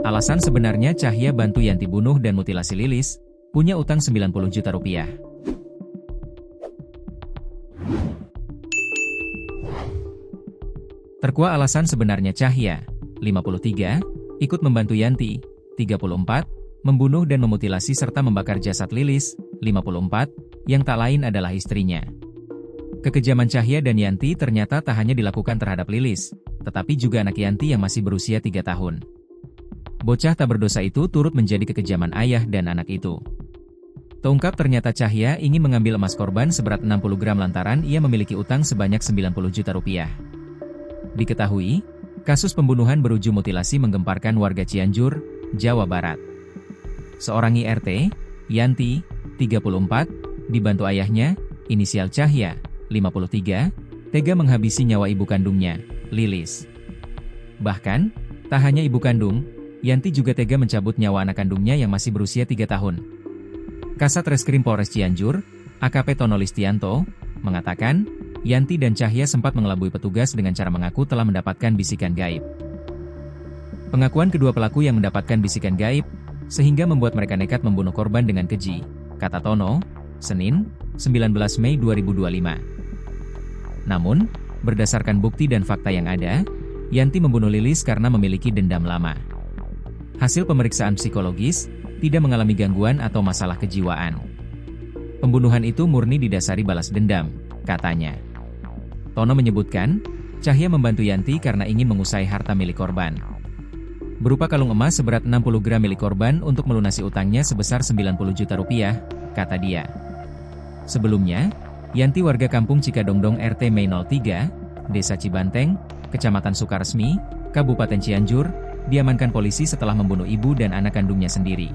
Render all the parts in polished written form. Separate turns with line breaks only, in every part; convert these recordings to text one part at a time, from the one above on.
Alasan sebenarnya Cahya bantu Yanti bunuh dan mutilasi Lilis, punya utang 90 juta rupiah. Terkuak alasan sebenarnya Cahya, 53, ikut membantu Yanti, 34, membunuh dan memutilasi serta membakar jasad Lilis, 54, yang tak lain adalah istrinya. Kekejaman Cahya dan Yanti ternyata tak hanya dilakukan terhadap Lilis, tetapi juga anak Yanti yang masih berusia 3 tahun. Bocah tak berdosa itu turut menjadi kekejaman ayah dan anak itu. Terungkap ternyata Cahya ingin mengambil emas korban seberat 60 gram lantaran ia memiliki utang sebanyak 90 juta rupiah. Diketahui, kasus pembunuhan berujung mutilasi menggemparkan warga Cianjur, Jawa Barat. Seorang IRT, Yanti, 34, dibantu ayahnya, inisial Cahya, 53, tega menghabisi nyawa ibu kandungnya, Lilis. Bahkan, tak hanya ibu kandung, Yanti juga tega mencabut nyawa anak kandungnya yang masih berusia 3 tahun. Kasat Reskrim Polres Cianjur, AKP Tono Listianto, mengatakan, Yanti dan Cahya sempat mengelabui petugas dengan cara mengaku telah mendapatkan bisikan gaib. Pengakuan kedua pelaku yang mendapatkan bisikan gaib, sehingga membuat mereka nekat membunuh korban dengan keji, kata Tono, Senin, 19 Mei 2025. Namun, berdasarkan bukti dan fakta yang ada, Yanti membunuh Lilis karena memiliki dendam lama. Hasil pemeriksaan psikologis, tidak mengalami gangguan atau masalah kejiwaan. Pembunuhan itu murni didasari balas dendam, katanya. Tono menyebutkan, Cahya membantu Yanti karena ingin mengusai harta milik korban. Berupa kalung emas seberat 60 gram milik korban untuk melunasi utangnya sebesar 90 juta rupiah, kata dia. Sebelumnya, Yanti warga kampung Cikadongdong RT Mei 03, Desa Cibanteng, Kecamatan Sukaresmi, Kabupaten Cianjur, diamankan polisi setelah membunuh ibu dan anak kandungnya sendiri.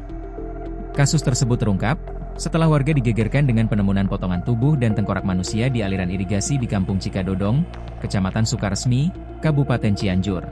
Kasus tersebut terungkap setelah warga digegerkan dengan penemuan potongan tubuh dan tengkorak manusia di aliran irigasi di Kampung Cikadodong, Kecamatan Sukaresmi, Kabupaten Cianjur.